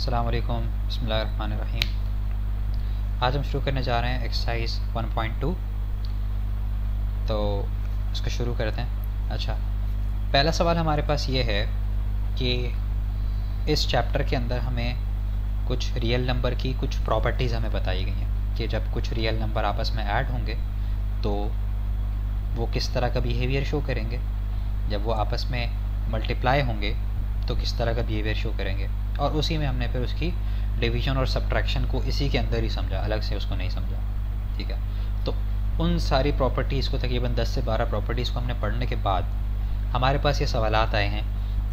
अस्सलाम वालेकुम, बिस्मिल्लाहिर्रहमानिर्रहीम। आज हम शुरू करने जा रहे हैं एक्सरसाइज 1.2। तो इसको शुरू करते हैं। अच्छा, पहला सवाल हमारे पास ये है कि इस चैप्टर के अंदर हमें कुछ रियल नंबर की कुछ प्रॉपर्टीज़ हमें बताई गई हैं कि जब कुछ रियल नंबर आपस में ऐड होंगे तो वो किस तरह का बिहेवियर शो करेंगे, जब वो आपस में मल्टीप्लाई होंगे तो किस तरह का बिहेवियर शो करेंगे। और उसी में हमने फिर उसकी डिवीजन और सब्ट्रैक्शन को इसी के अंदर ही समझा, अलग से उसको नहीं समझा। ठीक है, तो उन सारी प्रॉपर्टीज़ को, तकरीबन 10 से 12 प्रॉपर्टीज़ को हमने पढ़ने के बाद हमारे पास ये सवालात आए हैं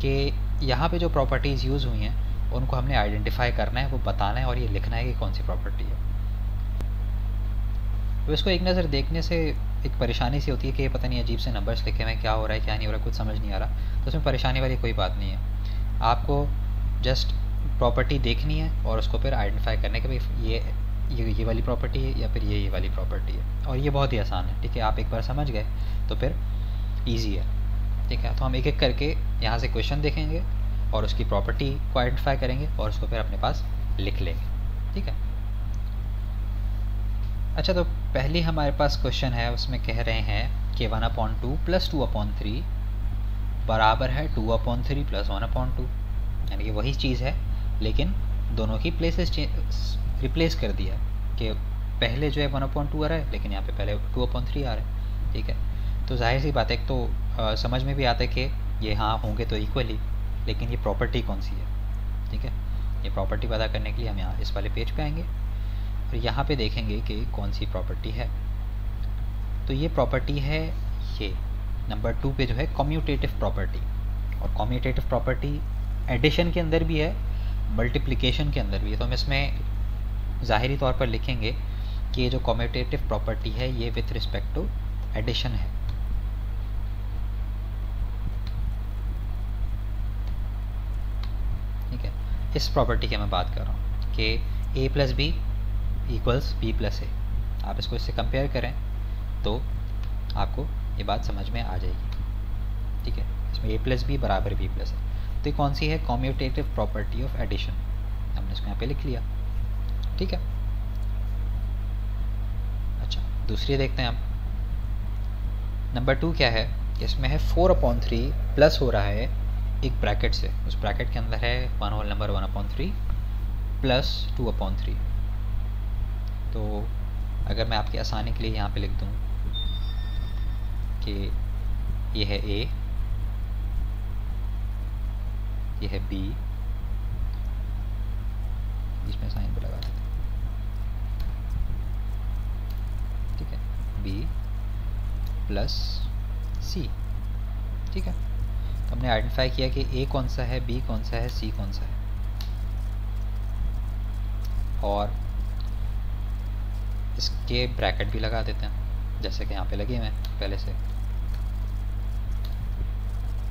कि यहाँ पे जो प्रॉपर्टीज़ यूज़ हुई हैं उनको हमने आइडेंटिफाई करना है, वो बताना है और ये लिखना है कि कौन सी प्रॉपर्टी है। तो इसको एक नज़र देखने से एक परेशानी सी होती है कि ये पता नहीं अजीब से नंबर्स लिखे हुए हैं, क्या हो रहा है क्या नहीं हो रहा, कुछ समझ नहीं आ रहा। तो उसमें परेशानी वाली कोई बात नहीं है, आपको जस्ट प्रॉपर्टी देखनी है और उसको फिर आइडेंटिफाई करने के भाई ये वाली प्रॉपर्टी है या फिर ये वाली प्रॉपर्टी है। और ये बहुत ही आसान है। ठीक है, आप एक बार समझ गए तो फिर ईजी है। ठीक है, तो हम एक एक करके यहाँ से क्वेश्चन देखेंगे और उसकी प्रॉपर्टी को आइडेंटिफाई करेंगे और उसको फिर अपने पास लिख लेंगे। ठीक है, अच्छा, तो पहली हमारे पास क्वेश्चन है, उसमें कह रहे हैं कि 1/2 + 2/3 बराबर है 2/3 + 1/2। यानी कि वही चीज़ है लेकिन दोनों की प्लेसेस रिप्लेस कर दिया है कि पहले जो है 1/2 आ रहा है लेकिन यहाँ पे पहले 2/3 आ रहा है। ठीक है, तो जाहिर सी बात है, तो समझ में भी आता है कि ये हाँ होंगे तो इक्वली, लेकिन ये प्रॉपर्टी कौन सी है। ठीक है, ये प्रॉपर्टी पता करने के लिए हम यहाँ इस वाले पेज पे आएंगे और यहाँ पे देखेंगे कि कौन सी प्रॉपर्टी है। तो ये प्रॉपर्टी है, ये नंबर 2 पे जो है कम्यूटेटिव प्रॉपर्टी। और कम्यूटेटिव प्रॉपर्टी एडिशन के अंदर भी है, मल्टीप्लिकेशन के अंदर भी है। तो हम इसमें ज़ाहिरी तौर पर लिखेंगे कि ये जो कम्यूटेटिव प्रॉपर्टी है ये विथ रिस्पेक्ट टू एडिशन है। ठीक है, इस प्रॉपर्टी की मैं बात कर रहा हूँ कि a + b = b + a। आप इसको इससे कंपेयर करें तो आपको ये बात समझ में आ जाएगी। ठीक है, इसमें a + b बराबर b + a। तो ये कौन सी है? Commutative property of addition. हमने इसको यहाँ पे लिख लिया। ठीक है, अच्छा, दूसरी देखते हैं हम। नंबर 2 क्या है? इसमें है 4/3 प्लस हो रहा है एक ब्रैकेट से, उस ब्रैकेट के अंदर है 1/3 + 2/3। तो अगर मैं आपकी आसानी के लिए यहाँ पे लिख दूँ कि ये है a, ये है b, इसमें साइन पे लगा देते हैं। ठीक है, b + c। ठीक है, तो हमने आइडेंटिफाई किया कि a कौन सा है, b कौन सा है, c कौन सा है। और इसके ब्रैकेट भी लगा देते हैं जैसे कि यहाँ पे लगे हुए हैं पहले से।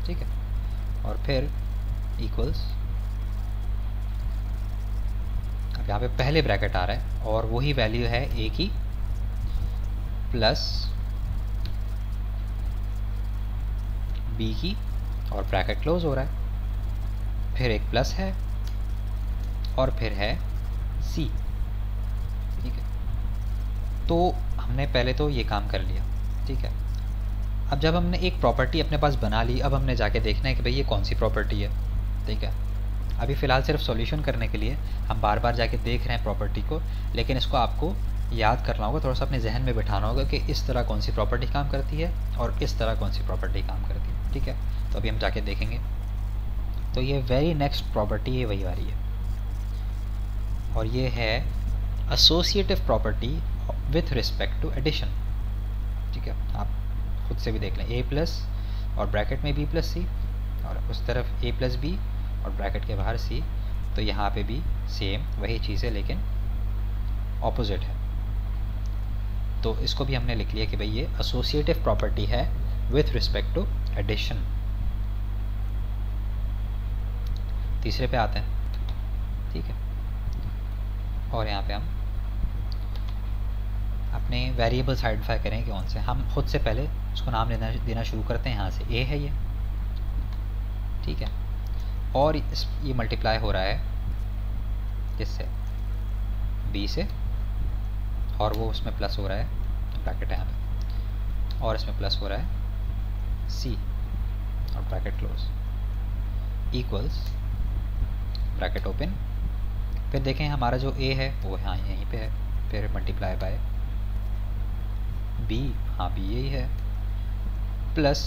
ठीक है, और फिर इक्वल्स, अब यहाँ पे पहले ब्रैकेट आ रहा है और वही वैल्यू है a की प्लस b की, और ब्रैकेट क्लोज हो रहा है, फिर एक प्लस है और फिर है c। ठीक है, तो हमने पहले तो ये काम कर लिया। ठीक है, अब जब हमने एक प्रॉपर्टी अपने पास बना ली, अब हमने जाके देखना है कि भाई ये कौन सी प्रॉपर्टी है। ठीक है, अभी फ़िलहाल सिर्फ सॉल्यूशन करने के लिए हम बार बार जाके देख रहे हैं प्रॉपर्टी को, लेकिन इसको आपको याद करना होगा, थोड़ा सा अपने जहन में बिठाना होगा कि इस तरह कौन सी प्रॉपर्टी काम करती है और इस तरह कौन सी प्रॉपर्टी काम करती है। ठीक है, तो अभी हम जाके देखेंगे। तो ये वेरी नेक्स्ट प्रॉपर्टी ये वही वाली है और ये है associative property with respect to addition. ठीक है, आप खुद से भी देख लें, a+ और ब्रैकेट में b + c, और उस तरफ a + b और ब्रैकेट के बाहर c। तो यहाँ पे भी सेम वही चीज़ है लेकिन ऑपोजिट है। तो इसको भी हमने लिख लिया कि भाई ये एसोसिएटिव प्रॉपर्टी है विथ रिस्पेक्ट टू एडिशन। तीसरे पे आते हैं। ठीक है, और यहाँ पे हम अपने वेरिएबल्स आइडेंटिफाई करें कि कौन से। हम खुद से पहले उसको नाम देना शुरू करते हैं। यहाँ से a है ये। ठीक है, और ये मल्टीप्लाई हो रहा है किससे, बी से, और वो उसमें प्लस हो रहा है, ब्रैकेट है यहाँ पे, और इसमें प्लस हो रहा है सी और bracket close, equals bracket open. फिर देखें हमारा जो ए है वो यहाँ यहीं पे है, फिर मल्टीप्लाई बाय बी, हाँ बी यही है, प्लस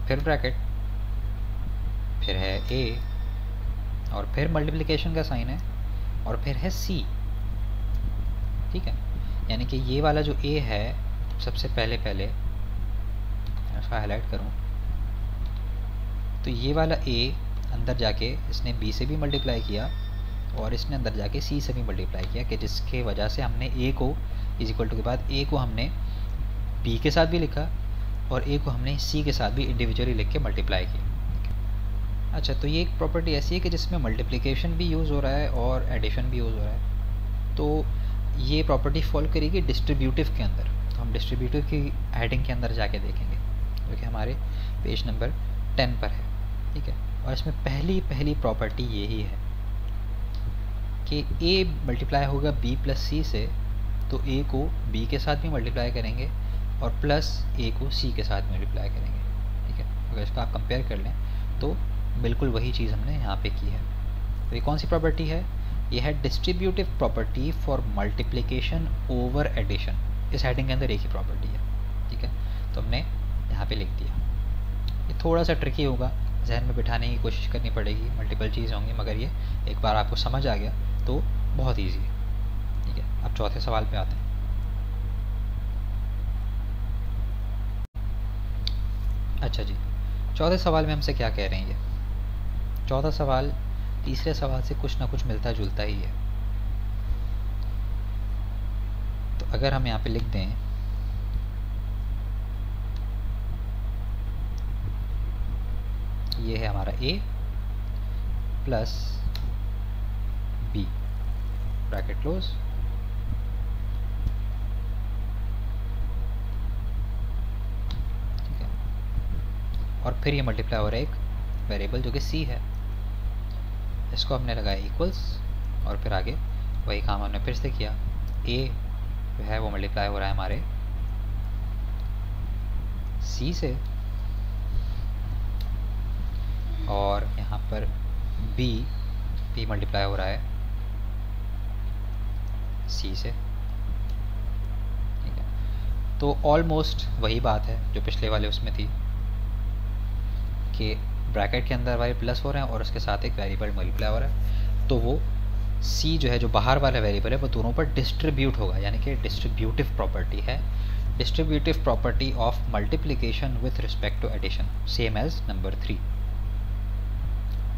फिर ब्रैकेट, फिर है ए, और फिर मल्टीप्लिकेशन का साइन है, और फिर है सी। ठीक है, यानी कि ये वाला जो ए है, सबसे पहले इसको हाईलाइट करूँ तो ये वाला ए अंदर जाके इसने बी से भी मल्टीप्लाई किया, और इसने अंदर जाके सी से भी मल्टीप्लाई किया, कि जिसके वजह से हमने ए को इज इक्वल टू के बाद ए को हमने बी के साथ भी लिखा, और ए को हमने सी के साथ भी इंडिविजुअली लिख के मल्टीप्लाई किया। अच्छा, तो ये एक प्रॉपर्टी ऐसी है कि जिसमें मल्टीप्लिकेशन भी यूज़ हो रहा है और एडिशन भी यूज़ हो रहा है। तो ये प्रॉपर्टी फॉलो करेगी डिस्ट्रीब्यूटिव के अंदर। तो हम डिस्ट्रीब्यूटिव की हेडिंग के अंदर जाके देखेंगे, जो कि हमारे पेज नंबर 10 पर है। ठीक है, और इसमें पहली प्रॉपर्टी यही है कि ए मल्टीप्लाई होगा बी प्लस सी से, तो ए को बी के साथ भी मल्टीप्लाई करेंगे और प्लस ए को सी के साथ मल्टीप्लाई करेंगे। ठीक है, अगर इसका आप कंपेयर कर लें तो बिल्कुल वही चीज़ हमने यहाँ पे की है। तो ये कौन सी प्रॉपर्टी है, ये है distributive property for multiplication over addition. इस हेडिंग के अंदर एक ही प्रॉपर्टी है। ठीक है, तो हमने यहाँ पे लिख दिया। ये थोड़ा सा ट्रिकी होगा, जहन में बिठाने की कोशिश करनी पड़ेगी, मल्टीपल चीज़ होंगी, मगर ये एक बार आपको समझ आ गया तो बहुत ईजी है। ठीक है, अब चौथे सवाल पे आते हैं। अच्छा जी, चौथे सवाल में हमसे क्या कह रहे हैं ये? चौथा सवाल तीसरे सवाल से कुछ ना कुछ मिलता जुलता ही है। तो अगर हम यहाँ पे लिख दें ये है हमारा a plus b bracket close, ठीक है, और फिर ये मल्टीप्लाई हो रहा है एक वेरिएबल जो कि c है, इसको हमने लगाया इक्वल्स, और फिर आगे वही काम हमने फिर से किया। a जो है वो मल्टीप्लाई हो रहा है हमारे c से, और यहाँ पर b मल्टीप्लाई हो रहा है c से। ठीक है, तो ऑलमोस्ट वही बात है जो पिछले वाले उसमें थी कि ब्रैकेट के अंदर वाले प्लस हो रहे हैं और उसके साथ एक वेरिएबल मल्टीप्लाई हो रहा है, तो वो c जो है जो बाहर वाला वेरिएबल है वो दोनों पर डिस्ट्रीब्यूट होगा, यानी कि डिस्ट्रीब्यूटिव प्रॉपर्टी है। Distributive property of multiplication with respect to addition, same as number 3,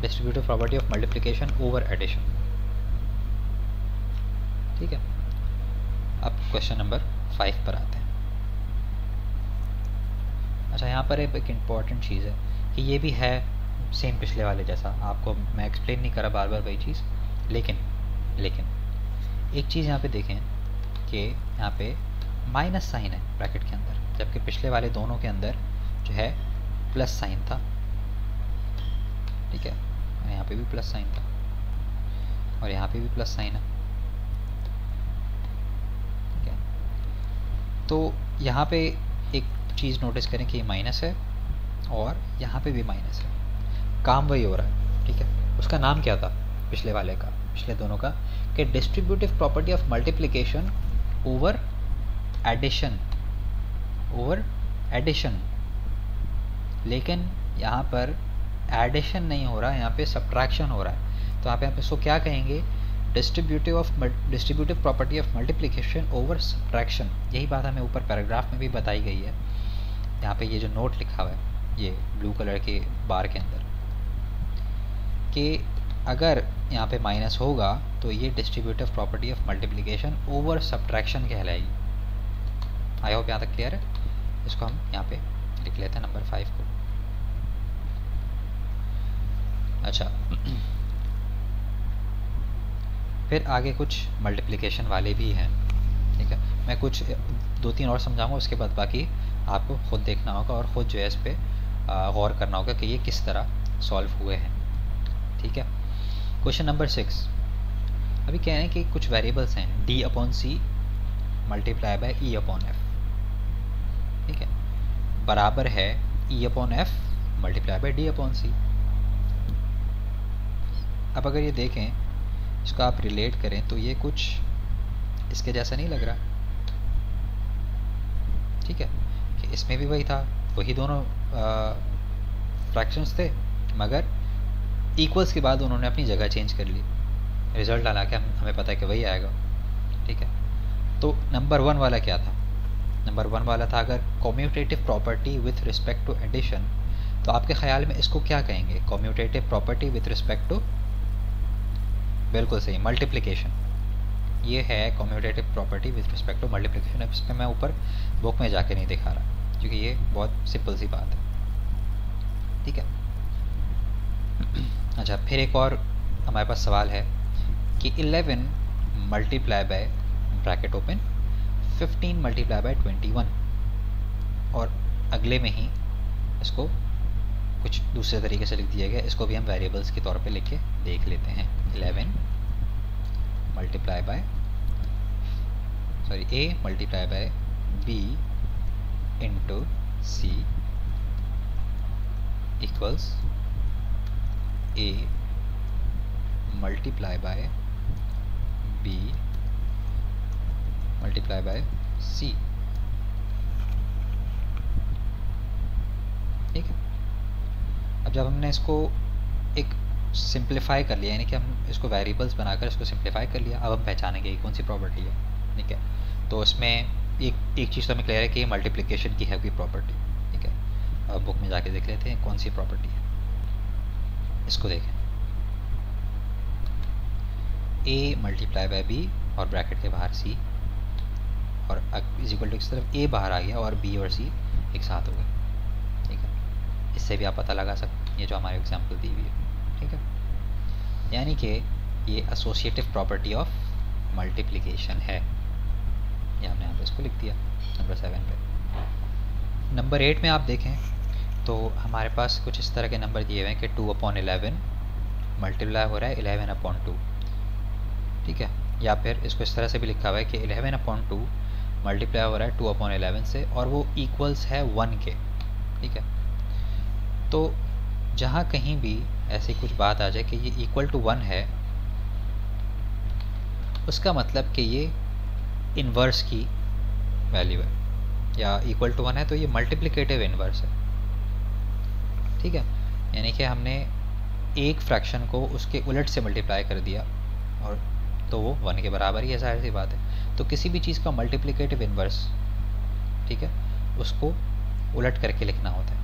distributive property of multiplication over addition. ठीक है, अब क्वेश्चन नंबर 5 पर आते हैं। अच्छा, यहाँ पर एक इम्पॉर्टेंट चीज़ है कि ये भी है सेम पिछले वाले जैसा, आपको मैं एक्सप्लेन नहीं करा बार बार वही चीज़, लेकिन एक चीज़ यहाँ पे देखें कि यहाँ पे माइनस साइन है ब्रैकेट के अंदर, जबकि पिछले वाले दोनों के अंदर जो है प्लस साइन था। ठीक है, यहाँ पे भी प्लस साइन था और यहाँ पे भी प्लस साइन है। ठीक है, तो यहाँ पे एक चीज़ नोटिस करें कि ये माइनस है और यहाँ पे भी माइनस है, काम वही हो रहा है। ठीक है, उसका नाम क्या था पिछले वाले का, पिछले दोनों का, कि distributive property of multiplication over addition, लेकिन यहाँ पर एडिशन नहीं हो रहा है, यहाँ पे सब्ट्रैक्शन हो रहा है। तो यहाँ पे आप इसको क्या कहेंगे, distributive property of multiplication over subtraction. यही बात हमें ऊपर पैराग्राफ में भी बताई गई है। यहाँ पे ये जो नोट लिखा हुआ है ये ब्लू कलर के बार के अंदर, कि अगर यहाँ पे माइनस होगा तो ये distributive property of multiplication over subtraction कहलाएगी। आई होप यहाँ तक क्लियर है। इसको हम यहाँ पे लिख लेते हैं नंबर 5 को। अच्छा, फिर आगे कुछ मल्टीप्लिकेशन वाले भी हैं। ठीक है, मैं कुछ 2-3 और समझाऊंगा, उसके बाद बाकी आपको खुद देखना होगा और ख़ुद जो है इस पर गौर करना होगा कि ये किस तरह सॉल्व हुए हैं। ठीक है। क्वेश्चन नंबर 6, अभी कह रहे हैं कि कुछ वेरिएबल्स हैं d/c मल्टीप्लाई बाय e/f। ठीक है, बराबर है e/f मल्टीप्लाई बाय d/c। अब अगर ये देखें, इसको आप रिलेट करें तो ये कुछ इसके जैसा नहीं लग रहा। ठीक है, कि इसमें भी वही था, वही दोनों फ्रैक्शंस थे, मगर इक्वल्स के बाद उन्होंने अपनी जगह चेंज कर ली। रिजल्ट हालांकि हमें पता है कि वही आएगा। ठीक है, तो नंबर 1 वाला क्या था? नंबर 1 वाला था अगर commutative property with respect to addition, तो आपके ख्याल में इसको क्या कहेंगे? Commutative property with respect to, बिल्कुल सही, मल्टीप्लिकेशन। ये है commutative property with respect to multiplication. इस पर मैं ऊपर बुक में जाके नहीं दिखा रहा क्योंकि ये बहुत सिंपल सी बात है। ठीक है, अच्छा, फिर एक और हमारे पास सवाल है कि 11 multiply by bracket open 15 multiply by 21, और अगले में ही इसको कुछ दूसरे तरीके से लिख दिया गया। इसको भी हम वेरिएबल्स के तौर पे लिख के देख लेते हैं। 11 multiply by a multiply by b into c equals a multiply by b multiply by c। ठीक है, अब जब हमने इसको एक सिंप्लीफाई कर लिया, यानी कि हम इसको वेरिएबल्स बनाकर इसको सिंप्लीफाई कर लिया, अब हम पहचानेंगे ये कौन सी प्रॉपर्टी है। ठीक है, तो इसमें एक चीज़ तो हमें क्लियर है कि ये मल्टीप्लिकेशन की है कोई प्रॉपर्टी। ठीक है, अब बुक में जाके देख लेते हैं कौन सी प्रॉपर्टी है। इसको देखें, a मल्टीप्लाई बाय b और ब्रैकेट के बाहर c, और इज इक्वल टू इस तरफ a बाहर आ गया और b और c एक साथ हो गए। ठीक है, इससे भी आप पता लगा सकते हैं ये जो हमारी एग्जाम्पल दी हुई है। ठीक है, यानी कि ये एसोसिएटिव प्रॉपर्टी ऑफ मल्टीप्लिकेशन है। ये हमने यहाँ पे इसको लिख दिया नंबर 7 पे। नंबर 8 में आप देखें तो हमारे पास कुछ इस तरह के नंबर दिए हुए हैं कि 2/11 मल्टीप्लाई हो रहा है 11/2। ठीक है, या फिर इसको इस तरह से भी लिखा हुआ है कि 11/2 मल्टीप्लाई हो रहा है 2/11 से, और वो इक्वल्स है 1 के। ठीक है, तो जहाँ कहीं भी ऐसी कुछ बात आ जाए कि ये इक्वल टू 1 है, उसका मतलब कि ये इन्वर्स की वैल्यू है, या इक्वल टू 1 है तो ये मल्टीप्लिकेटिव इन्वर्स है। ठीक है, यानी कि हमने एक फ्रैक्शन को उसके उलट से मल्टीप्लाई कर दिया और तो वो 1 के बराबर ही है, जाहिर सी बात है। तो किसी भी चीज़ का मल्टीप्लिकेटिव इन्वर्स, ठीक है, उसको उलट करके लिखना होता है।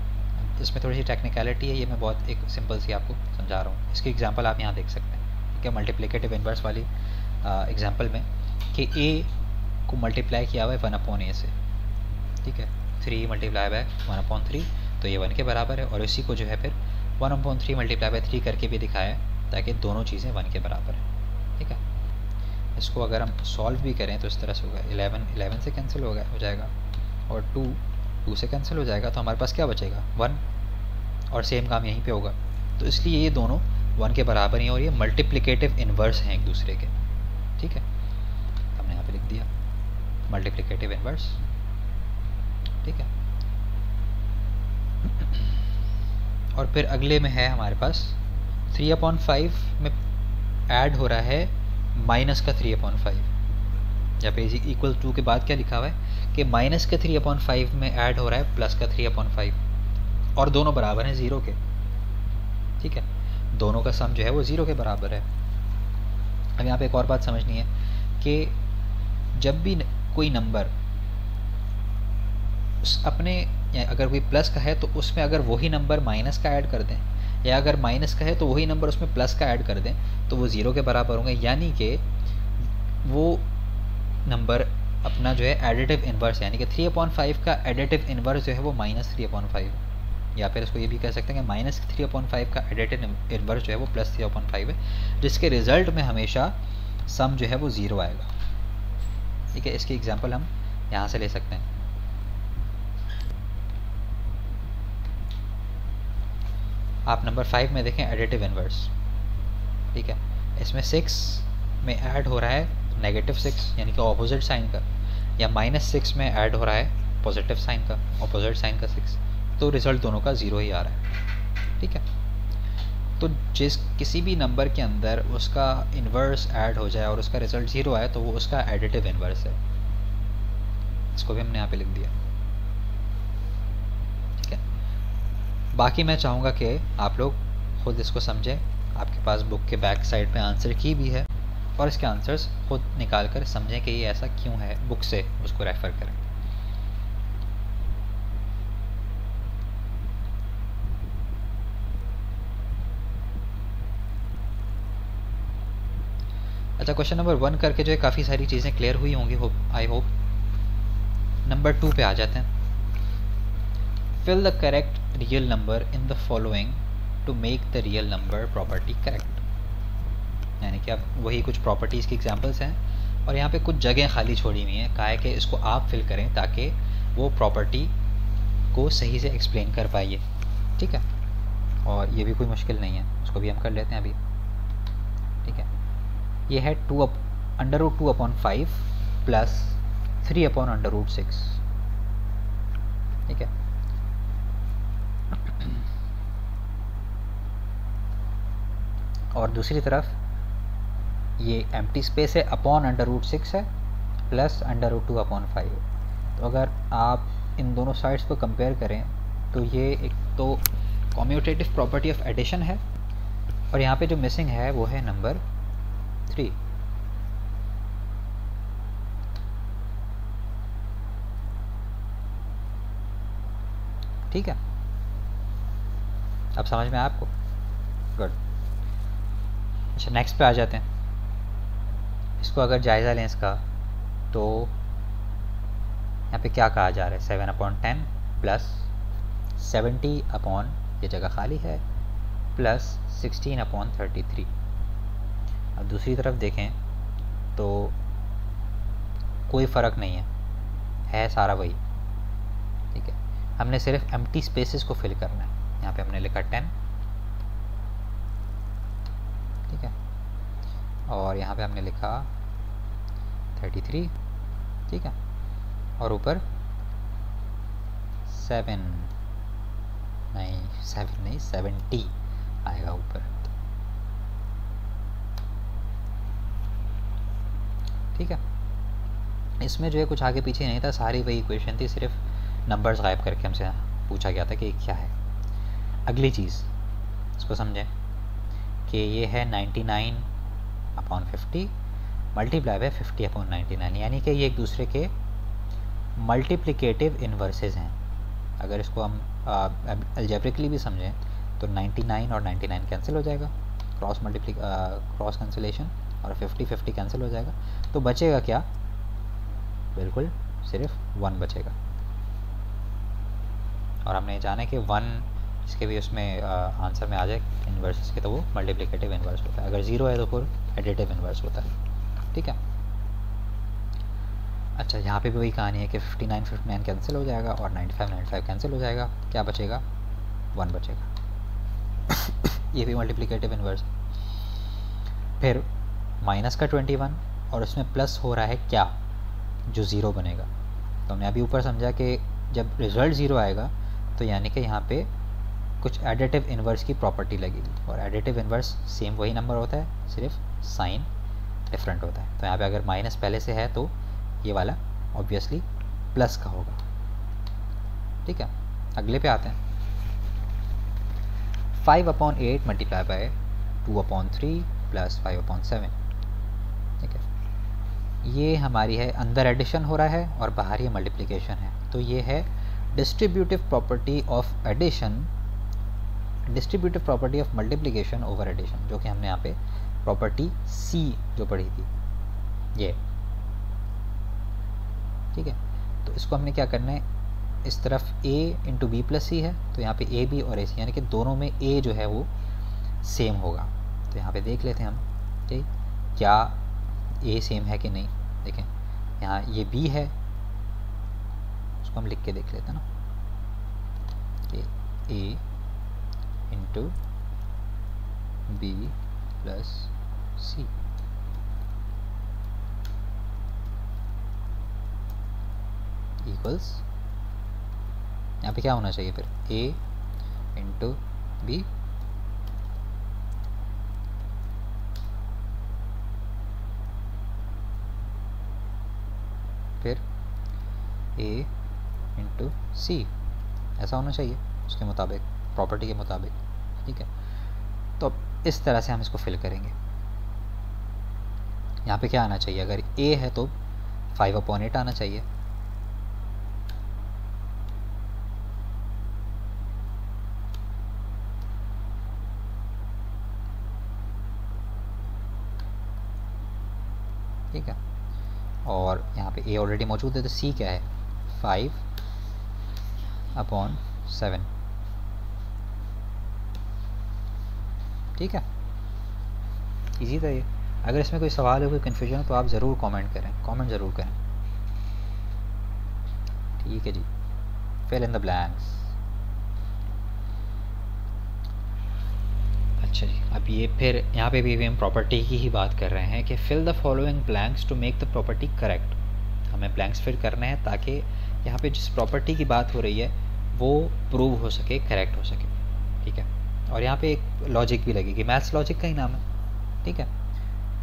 इसमें थोड़ी सी टेक्निकलिटी है, ये मैं बहुत एक सिंपल सी आपको समझा रहा हूँ। इसकी एग्जांपल आप यहाँ देख सकते हैं। ठीक है, मल्टीप्लिकेटिव इन्वर्स वाली एग्जांपल में कि a को मल्टीप्लाई किया हुआ है 1/a से। ठीक है, 3 मल्टीप्लाई बाय 1/3, तो ये 1 के बराबर है, और इसी को जो है फिर 1/3 मल्टीप्लाई बाय 3 करके भी दिखाया है ताकि दोनों चीज़ें 1 के बराबर है। ठीक है, इसको अगर हम सॉल्व भी करें तो इस तरह से होगा, 11 से कैंसिल हो जाएगा, और 2 से कैंसिल हो जाएगा, तो हमारे पास क्या बचेगा 1, और सेम काम यहीं पे होगा। तो इसलिए ये दोनों 1 के बराबर हैं और ये मल्टीप्लिकेटिव इन्वर्स हैं एक दूसरे के। ठीक है, हमने यहाँ पे लिख दिया मल्टीप्लिकेटिव इन्वर्स। ठीक है, और फिर अगले में है हमारे पास 3/5 में ऐड हो रहा है माइनस का 3/5। जब इक्वल टू के बाद क्या लिखा हुआ है कि माइनस के 3/5 में ऐड हो रहा है प्लस का 3/5, और दोनों बराबर हैं 0 के। ठीक है, दोनों का सम जो है वो 0 के बराबर है। अब यहाँ पे एक और बात समझनी है कि जब भी कोई नंबर अपने, अगर कोई प्लस का है तो उसमें अगर वही नंबर माइनस का ऐड कर दें, या अगर माइनस का है तो वही नंबर उसमें प्लस का ऐड कर दें, तो वो 0 के बराबर होंगे। यानी कि वो नंबर अपना जो है एडिटिव इन्वर्स, यानी कि 3/5 का एडिटिव इन्वर्स जो है वो -3/5, या फिर इसको ये भी कह सकते हैं कि -3/5 का एडिटिव इन्वर्स जो है वो +3/5 है, जिसके रिजल्ट में हमेशा सम जो है वो 0 आएगा। ठीक है, इसकी एग्जांपल हम यहाँ से ले सकते हैं। आप नंबर 5 में देखें एडिटिव इन्वर्स, ठीक है, इसमें 6 में ऐड हो रहा है -6 यानी कि ऑपोजिट साइन का, या -6 में ऐड हो रहा है पॉजिटिव साइन का, ऑपोजिट साइन का 6, तो रिजल्ट दोनों का 0 ही आ रहा है, ठीक है। तो किसी भी नंबर के अंदर उसका इन्वर्स ऐड हो जाए और उसका रिजल्ट 0 आए तो वो उसका एडिटिव इन्वर्स है। इसको भी हमने यहाँ पे लिख दिया, ठीक है। बाकी मैं चाहूँगा कि आप लोग खुद इसको समझें, आपके पास बुक के बैक साइड पे आंसर की भी है, और इसके आंसर्स खुद निकाल कर समझें कि ये ऐसा क्यों है, बुक से उसको रेफ़र करें। अच्छा, क्वेश्चन नंबर 1 करके जो है काफ़ी सारी चीज़ें क्लियर हुई होंगी, आई होप। नंबर 2 पे आ जाते हैं। Fill the correct real number in the following to make the real number property correct. यानी कि अब वही कुछ प्रॉपर्टीज़ की एग्जांपल्स हैं और यहाँ पे कुछ जगह खाली छोड़ी हुई हैं, कहा है कि इसको आप फिल करें ताकि वो प्रॉपर्टी को सही से एक्सप्लेन कर पाइए, ठीक है। और ये भी कोई मुश्किल नहीं है, उसको भी हम कर लेते हैं अभी, ठीक है। ये है √2/5 प्लस 3/√6, ठीक है। और दूसरी तरफ ये एम्प्टी स्पेस है, अपॉन √6 है, प्लस √2/5। तो अगर आप इन दोनों साइड्स को कंपेयर करें तो ये एक तो कम्यूटेटिव प्रॉपर्टी ऑफ एडिशन है, और यहाँ पे जो मिसिंग है वो है नंबर 3। ठीक है, अब समझ में आया आपको? गुड। अच्छा, नेक्स्ट पे आ जाते हैं। इसको अगर जायज़ा लें इसका, तो यहाँ पे क्या कहा जा रहा है, 7/10 प्लस 70 ये जगह खाली है, प्लस 16/33। अब दूसरी तरफ देखें तो कोई फ़र्क नहीं है सारा वही, ठीक है। हमने सिर्फ एम्प्टी स्पेसेस को फिल करना है। यहाँ पे हमने लिखा 10, ठीक है, और यहाँ पे हमने लिखा 33, ठीक है, और ऊपर 7 नहीं 70 आएगा ऊपर, ठीक है। इसमें जो है कुछ आगे पीछे नहीं था, सारी वही इक्वेशन थी, सिर्फ नंबर्स गायब करके हमसे पूछा गया था कि क्या है। अगली चीज़ इसको समझें कि ये है 99/50 मल्टीप्लाई बाय 50/99, यानी कि ये एक दूसरे के मल्टीप्लिकेटिव इन्वर्सेस हैं। अगर इसको हम अलजेब्रिकली भी समझें तो 99 और 99 कैंसिल हो जाएगा, क्रॉस कैंसिलेशन, और 50 कैंसिल हो जाएगा, तो बचेगा क्या? बिल्कुल सिर्फ 1 बचेगा। और हमने जाना कि 1 इसके भी उसमें आंसर में आ जाए इन्वर्स के, तो वो मल्टीप्लिकेटिव इन्वर्स होता है। अगर 0 है तो फिर एडिटिव इन्वर्स होता है, ठीक है। अच्छा, यहाँ पे भी वही कहानी है कि 59 कैंसिल हो जाएगा और 95 कैंसिल हो जाएगा, क्या बचेगा? 1 बचेगा। ये भी मल्टीप्लिकेटिव इन्वर्स। फिर माइनस का 21 और उसमें प्लस हो रहा है क्या, जो 0 बनेगा। तो हमने अभी ऊपर समझा कि जब रिजल्ट 0 आएगा तो यानी कि यहाँ पे कुछ एडिटिव इन्वर्स की प्रॉपर्टी लगेगी, और एडिटिव इन्वर्स सेम वही नंबर होता है, सिर्फ साइन डिफरेंट होता है। तो यहाँ पे अगर माइनस पहले से है तो ये वाला ऑब्वियसली प्लस का होगा, ठीक है। अगले पे आते हैं। 5/8 मल्टीप्लाई बाय 2/3 प्लस 5/7, ठीक है। ये हमारी है, अंदर एडिशन हो रहा है और बाहर ये मल्टीप्लिकेशन है, तो ये है distributive property of addition, distributive property of multiplication over addition, जो कि हमने यहाँ पे प्रॉपर्टी सी जो पढ़ी थी ये, ठीक है। तो इसको हमने क्या करना है, इस तरफ a इंटू बी प्लस सी है, तो यहाँ पे ए बी और ए सी, यानी कि दोनों में a जो है वो सेम होगा। तो यहाँ पे देख लेते हैं हम कि क्या a सेम है कि नहीं। देखें यहाँ ये b है, उसको हम लिख के देख लेते हैं ना कि a into into B plus C equals, यहाँ पे क्या होना चाहिए फिर, ए इंटू बी फिर ए इंटू सी, ऐसा होना चाहिए उसके मुताबिक, प्रॉपर्टी के मुताबिक। ठीक है, तो इस तरह से हम इसको फिल करेंगे। यहाँ पे क्या आना चाहिए, अगर ए है तो 5/8 आना चाहिए। ठीक है, और यहाँ पे ए ऑलरेडी मौजूद है तो सी क्या है, 5/7। ठीक है, इजी था ये। अगर इसमें कोई सवाल है, कोई कन्फ्यूजन हो तो आप ज़रूर कमेंट करें, कमेंट ज़रूर करें। ठीक है जी, फिल इन द ब्लैंक्स। अच्छा जी, अब ये फिर यहाँ पे भी हम प्रॉपर्टी की ही बात कर रहे हैं कि fill the following blanks to make the property correct. हमें ब्लैंक्स फिल करने हैं ताकि यहाँ पे जिस प्रॉपर्टी की बात हो रही है वो प्रूव हो सके, करेक्ट हो सके। ठीक है, और यहाँ पे एक लॉजिक भी लगेगी, मैथ्स लॉजिक का ही नाम है। ठीक है,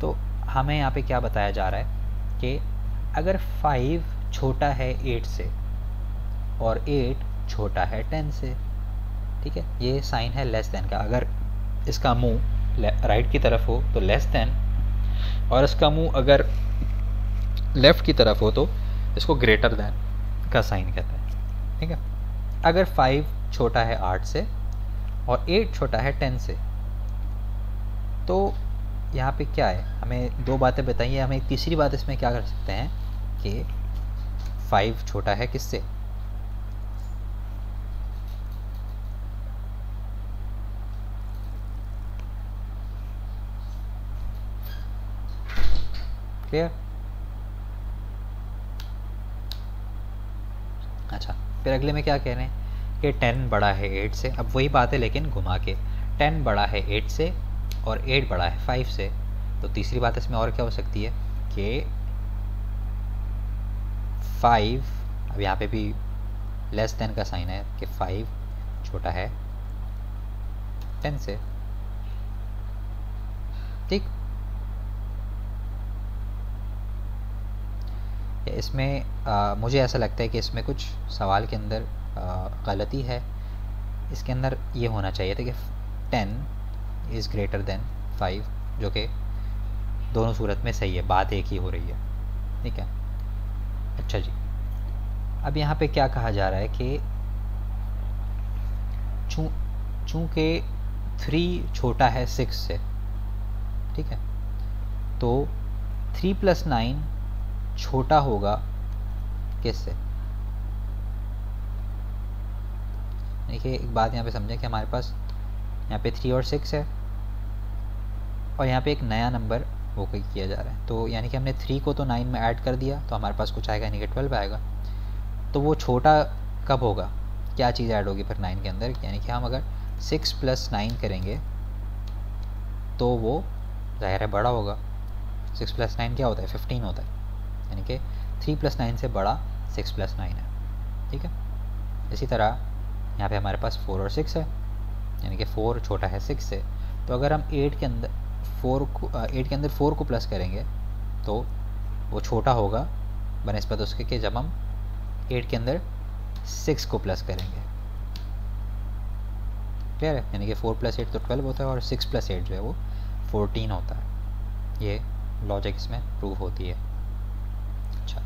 तो हमें यहाँ पे क्या बताया जा रहा है कि अगर 5 छोटा है 8 से और 8 छोटा है 10 से, ठीक है, ये साइन है लेस देन का। अगर इसका मुंह राइट की तरफ हो तो लेस देन, और इसका मुंह अगर लेफ्ट की तरफ हो तो इसको ग्रेटर देन का साइन कहते हैं। ठीक है, अगर 5 छोटा है 8 से और 8 छोटा है 10 से, तो यहाँ पे क्या है, हमें दो बातें बताइए। हमें एक तीसरी बात इसमें क्या कर सकते हैं कि 5 छोटा है किससे, क्लियर। अच्छा, फिर अगले में क्या कह रहे हैं कि 10 बड़ा है 8 से। अब वही बात है लेकिन घुमा के, 10 बड़ा है 8 से और 8 बड़ा है 5 से। तो तीसरी बात इसमें और क्या हो सकती है कि 5, अब यहाँ पे भी लेस देन का साइन है कि 5 छोटा है 10 से। ठीक, इसमें मुझे ऐसा लगता है कि इसमें कुछ सवाल के अंदर गलती है। इसके अंदर ये होना चाहिए था कि 10 इज़ ग्रेटर देन 5, जो कि दोनों सूरत में सही है, बात एक ही हो रही है। ठीक है, अच्छा जी, अब यहाँ पे क्या कहा जा रहा है कि चूँकि 3 छोटा है 6 से, ठीक है, तो 3 + 9 छोटा होगा किससे। देखिए एक बात यहाँ पे समझें कि हमारे पास यहाँ पे 3 और 6 है और यहाँ पे एक नया नंबर वो किया जा रहा है, तो यानी कि हमने 3 को तो 9 में ऐड कर दिया तो हमारे पास कुछ आएगा, यानी कि 12 आएगा। तो वो छोटा कब होगा, क्या चीज़ ऐड होगी फिर 9 के अंदर, यानी कि हम अगर 6 + 9 करेंगे तो वो ज़ाहिर है बड़ा होगा। 6 + 9 क्या होता है, 15 होता है, यानी कि 3 + 9 से बड़ा 6 + 9 है। ठीक है, इसी तरह यहाँ पे हमारे पास 4 और 6 है, यानी कि 4 छोटा है 6 से। तो अगर हम 8 के अंदर 4 को प्लस करेंगे तो वो छोटा होगा बनिस्बत उसके कि जब हम 8 के अंदर 6 को प्लस करेंगे। क्लियर है, यानी कि 4 + 8 तो 12 होता है और 6 + 8 जो है वो 14 होता है। ये लॉजिक इसमें प्रूव होती है। अच्छा,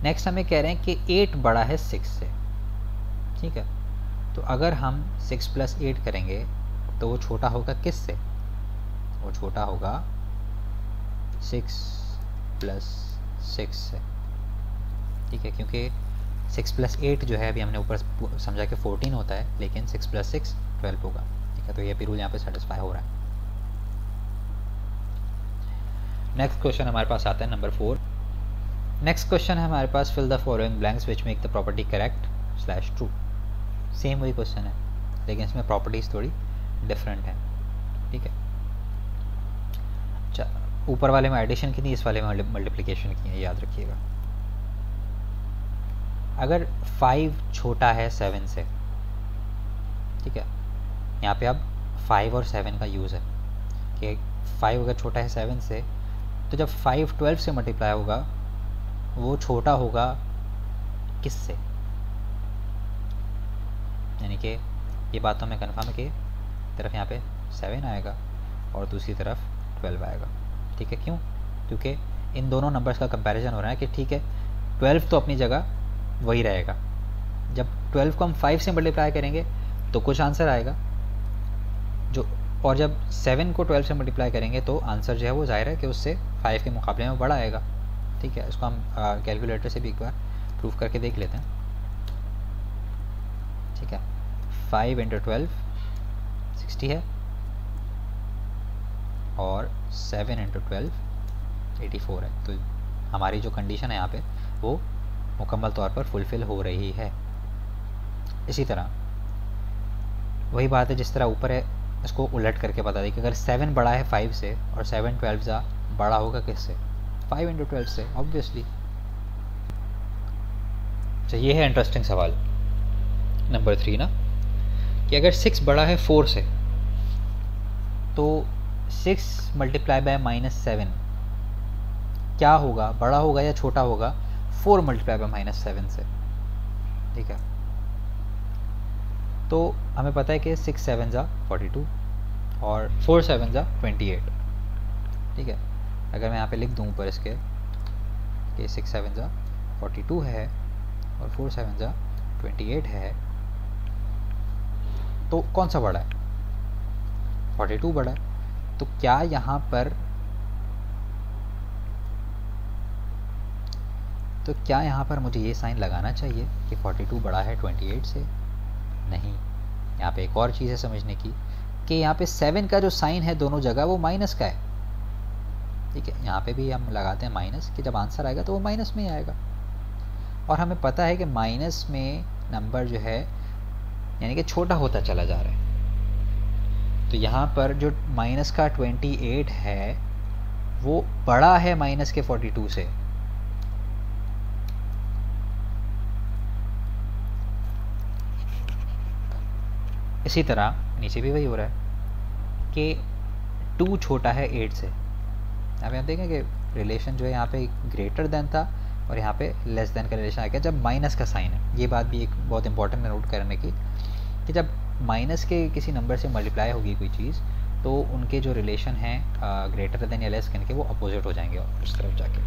नेक्स्ट हमें कह रहे हैं कि 8 बड़ा है 6 से। ठीक है, तो अगर हम 6 + 8 करेंगे तो वो छोटा होगा किस से, वो छोटा होगा 6 + 6 से। ठीक है, क्योंकि 6 + 8 जो है अभी हमने ऊपर समझा कि 14 होता है, लेकिन 6 + 6 12 होगा। ठीक है, तो ये भी रूल यहाँ पे सेटिस्फाई हो रहा है। नेक्स्ट क्वेश्चन हमारे पास आता है नंबर 4। नेक्स्ट क्वेश्चन है हमारे पास, fill the following blanks which make the property correct / true. Same वही क्वेश्चन है लेकिन इसमें प्रॉपर्टीज थोड़ी डिफरेंट हैं, ठीक है। अच्छा, ऊपर वाले में एडिशन की थी, इस वाले में मल्टीप्लिकेशन की है, याद रखिएगा। अगर 5 छोटा है 7 से, ठीक है, यहाँ पे अब 5 और 7 का यूज़ है कि 5 अगर छोटा है 7 से, तो जब 5 12 से मल्टीप्लाई होगा वो छोटा होगा किससे, यानी कि ये बात तो हमें कन्फर्म है कि तरफ यहाँ पे 7 आएगा और दूसरी तरफ 12 आएगा, ठीक है। क्यों? क्योंकि इन दोनों नंबर्स का कंपैरिजन हो रहा है कि ठीक है 12 तो अपनी जगह वही रहेगा, जब 12 को हम 5 से मल्टीप्लाई करेंगे तो कुछ आंसर आएगा जो, और जब 7 को 12 से मल्टीप्लाई करेंगे तो आंसर जो है वो जाहिर है कि उससे 5 के मुकाबले में बड़ा आएगा, ठीक है। इसको हम कैलकुलेटर से भी एक बार प्रूफ करके देख लेते हैं, ठीक है। 5 × 12 60 है और 7 × 12 84 है, तो हमारी जो कंडीशन है यहाँ पे वो मुकम्मल तौर पर फुलफ़िल हो रही है। इसी तरह वही बात है जिस तरह ऊपर है, इसको उलट करके बता दें कि अगर 7 बड़ा है 5 से और 7 12 जा बड़ा होगा किससे, 5 × 12 से ऑब्वियसली। तो ये है इंटरेस्टिंग सवाल नंबर 3 ना, कि अगर 6 बड़ा है 4 से तो 6 × -7 क्या होगा, बड़ा होगा या छोटा होगा 4 × -7 से, ठीक है। तो हमें पता है कि 6 7 जा 42 और 4 7 जा 28, ठीक है। अगर मैं यहाँ पे लिख दूँ ऊपर इसके कि 6 7 जा 42 है और 4 7 जा 28 है, तो कौन सा बड़ा है, 42 बड़ा है। तो क्या यहाँ पर मुझे ये साइन लगाना चाहिए कि 42 बड़ा है 28 से? नहीं, यहाँ पे एक और चीज़ है समझने की कि यहाँ पे 7 का जो साइन है दोनों जगह वो माइनस का है, ठीक है। यहाँ पे भी हम लगाते हैं माइनस, कि जब आंसर आएगा तो वो माइनस में ही आएगा, और हमें पता है कि माइनस में नंबर जो है यानी कि छोटा होता चला जा रहा है। तो यहाँ पर जो माइनस का 28 है वो बड़ा है माइनस के 42 से, इसी तरह नीचे भी वही हो रहा है कि 2 छोटा है 8 से। अब आप देखें कि रिलेशन जो है यहाँ पे ग्रेटर देन था और यहाँ पे लेस देन का रिलेशन आ गया जब माइनस का साइन है। ये बात भी एक बहुत इंपॉर्टेंट है नोट करने की कि जब माइनस के किसी नंबर से मल्टीप्लाई होगी कोई चीज़ तो उनके जो रिलेशन हैं ग्रेटर देन या लेस देन के वो अपोजिट हो जाएंगे और उस तरफ जाके।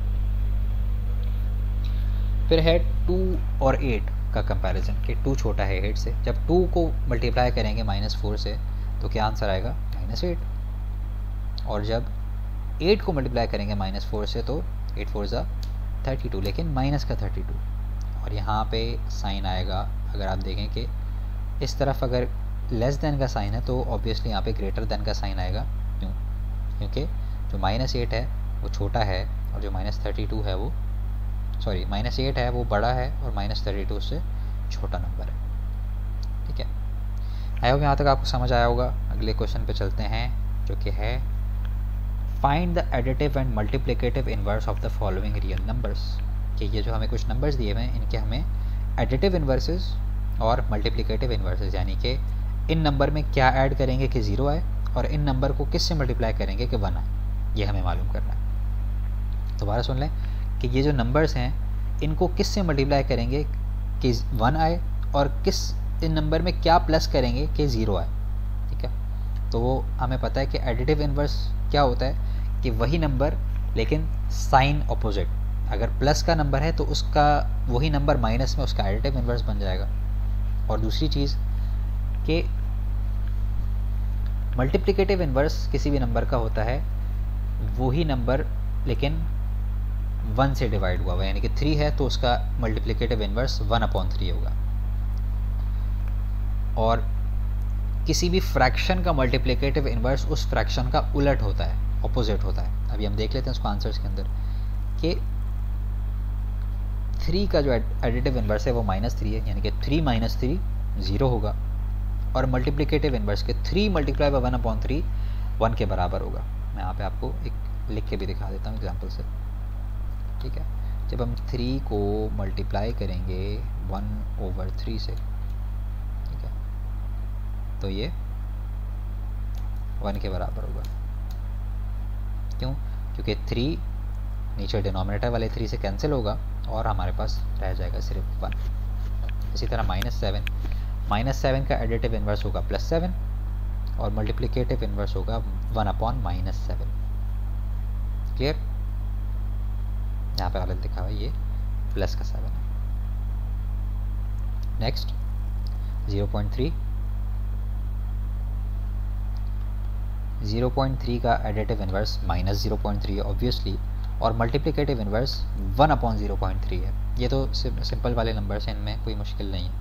फिर है 2 और 8 का कंपैरिजन कि 2 छोटा है 8 से। जब 2 को मल्टीप्लाई करेंगे -4 से तो क्या आंसर आएगा -8, और जब 8 को मल्टीप्लाई करेंगे -4 से तो 8 4 जा 32, लेकिन माइनस का 32। और यहाँ पे साइन आएगा, अगर आप देखें कि इस तरफ अगर लेस देन का साइन है तो ऑब्वियसली यहाँ पे ग्रेटर देन का साइन आएगा। क्यों? क्योंकि जो -8 है वो छोटा है और जो -32 है वो -8 है वो बड़ा है और -32 उससे छोटा नंबर है, ठीक है। आई होप यहाँ तक आपको समझ आया होगा। अगले क्वेश्चन पे चलते हैं जो कि है find the additive and multiplicative inverse of the following real numbers. कि ये जो हमें कुछ नंबर्स दिए हुए हैं इनके हमें एडिटिव इन्वर्सेस और मल्टीप्लिकेटिव इन्वर्सेस, यानी कि इन नंबर में क्या ऐड करेंगे कि 0 आए और इन नंबर को किससे मल्टीप्लाई करेंगे कि 1 आए, ये हमें मालूम करना है। दोबारा सुन लें कि ये जो नंबर्स हैं इनको किससे मल्टीप्लाई करेंगे कि 1 आए और किस इन नंबर में क्या प्लस करेंगे कि 0 आए, ठीक है। तो वो हमें पता है कि एडिटिव इन्वर्स क्या होता है कि वही नंबर लेकिन साइन ऑपोजिट। अगर प्लस का नंबर है तो उसका वही नंबर माइनस में उसका एडिटिव इन्वर्स बन जाएगा। और दूसरी चीज़ कि मल्टीप्लिकेटिव इन्वर्स किसी भी नंबर का होता है वही नंबर लेकिन 1 से डिवाइड हुआ हुआ, यानी कि 3 है तो उसका मल्टीप्लिकेटिव इन्वर्स 1/3 होगा। और किसी भी फ्रैक्शन का मल्टीप्लिकेटिव इन्वर्स उस फ्रैक्शन का उलट होता है, ऑपोजिट होता है। अभी हम देख लेते हैं उसको आंसर्स के अंदर कि 3 का जो एडिटिव इन्वर्स है वो -3 है, यानी कि 3 - 3 0 होगा। और मल्टीप्लिकेटिव इन्वर्स के 3 मल्टीप्लाई बाय 1/3 1 के बराबर होगा। मैं यहाँ पे आपको एक लिख के भी दिखा देता हूँ एग्जाम्पल से, ठीक है। जब हम 3 को मल्टीप्लाई करेंगे 1/3 से, ठीक है, तो ये 1 के बराबर होगा। क्यों? क्योंकि 3 नीचे डिनोमिनेटर वाले 3 से कैंसिल होगा और हमारे पास रह जाएगा सिर्फ 1। इसी तरह -7 का एडिटिव इन्वर्स होगा +7 और मल्टीप्लिकेटिव इन्वर्स होगा 1/-7। क्लियर? यहाँ पे गलत लिखा हुआ है, ये प्लस का 7 है। नेक्स्ट 0.3 का एडिटिव इन्वर्स -0.3 है ऑब्वियसली, और मल्टीप्लिकेटिव इन्वर्स 1/0.3 है। ये तो सिंपल वाले नंबर्स हैं, इनमें कोई मुश्किल नहीं है।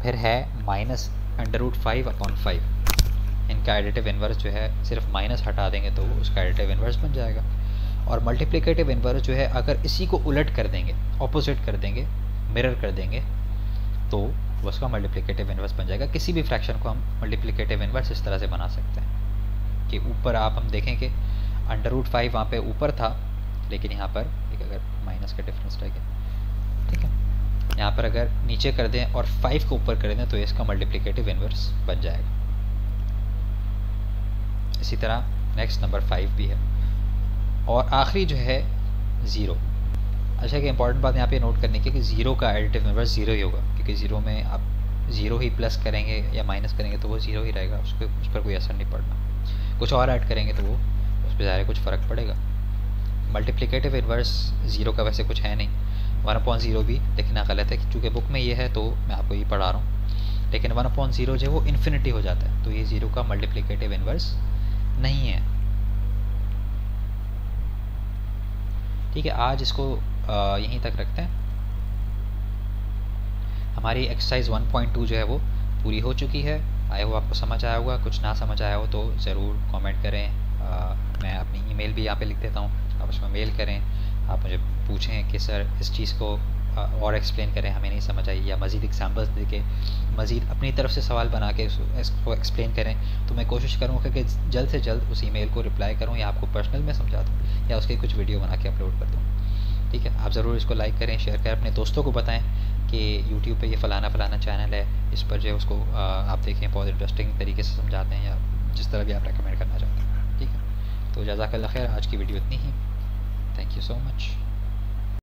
फिर है -√5/5, इनका एडिटिव इन्वर्स जो है सिर्फ माइनस हटा देंगे तो उसका एडिटिव इन्वर्स बन जाएगा। और मल्टीप्लिकेटिव इन्वर्स जो है अगर इसी को उलट कर देंगे, ऑपोजिट कर देंगे, मिरर कर देंगे, तो उसका मल्टीप्लिकेटिव इन्वर्स बन जाएगा। किसी भी फ्रैक्शन को हम मल्टीप्लिकेटिव इन्वर्स इस तरह से बना सकते हैं कि ऊपर आप हम देखें कि √5 वहाँ पे ऊपर था, लेकिन यहाँ पर एक अगर माइनस का डिफरेंस रहेगा, ठीक है, यहाँ पर अगर नीचे कर दें और 5 को ऊपर कर दें तो इसका मल्टीप्लिकेटिव इन्वर्स बन जाएगा। इसी तरह नेक्स्ट नंबर 5 भी है। और आखिरी जो है 0। अच्छा, कि इंपॉर्टेंट बात यहाँ पे नोट करने की कि 0 का एडिटिव इन्वर्स 0 ही होगा, क्योंकि 0 में आप 0 ही प्लस करेंगे या माइनस करेंगे तो वो 0 ही रहेगा, उस पर कोई असर नहीं पड़ना। कुछ और ऐड करेंगे तो वो उस पर ज़ाहिर कुछ फ़र्क पड़ेगा। मल्टीप्लिकेटिव इन्वर्स 0 का वैसे कुछ है नहीं, 1/0 भी लिखना गलत है, चूँकि बुक में ये है तो मैं आपको ये पढ़ा रहा हूँ। लेकिन 1/0 जो है वो इन्फिनिटी हो जाता है, तो ये 0 का मल्टीप्लिकेटिव इन्वर्स नहीं है। ठीक है, आज इसको यहीं तक रखते हैं। हमारी एक्सरसाइज 1.2 जो है वो पूरी हो चुकी है। आई होप आपको समझ आया होगा। कुछ ना समझ आया हो तो ज़रूर कमेंट करें। मैं अपनी ईमेल भी यहाँ पे लिख देता हूँ, आप उसमें मेल करें, आप मुझे पूछें कि सर इस चीज़ को और एक्सप्लेन करें, हमें नहीं समझ आई, या मज़ीद एग्जाम्पल्स दे के मज़ीद अपनी तरफ से सवाल बना के इसको एक्सप्लेन करें, तो मैं कोशिश करूँगा कि जल्द से जल्द उस ईमेल को रिप्लाई करूँ या आपको पर्सनल में समझा दूँ या उसके कुछ वीडियो बना के अपलोड कर दूँ। ठीक है, आप ज़रूर इसको लाइक करें, शेयर करें, अपने दोस्तों को बताएं कि यूट्यूब पे ये फ़लाना चैनल है, इस पर जो है उसको आप देखें, बहुत इंटरेस्टिंग तरीके से समझाते हैं, या जिस तरह भी आप रेकमेंड करना चाहते हैं। ठीक है, तो जज़ाकल्लाह खैर, आज की वीडियो इतनी ही। Thank you so much.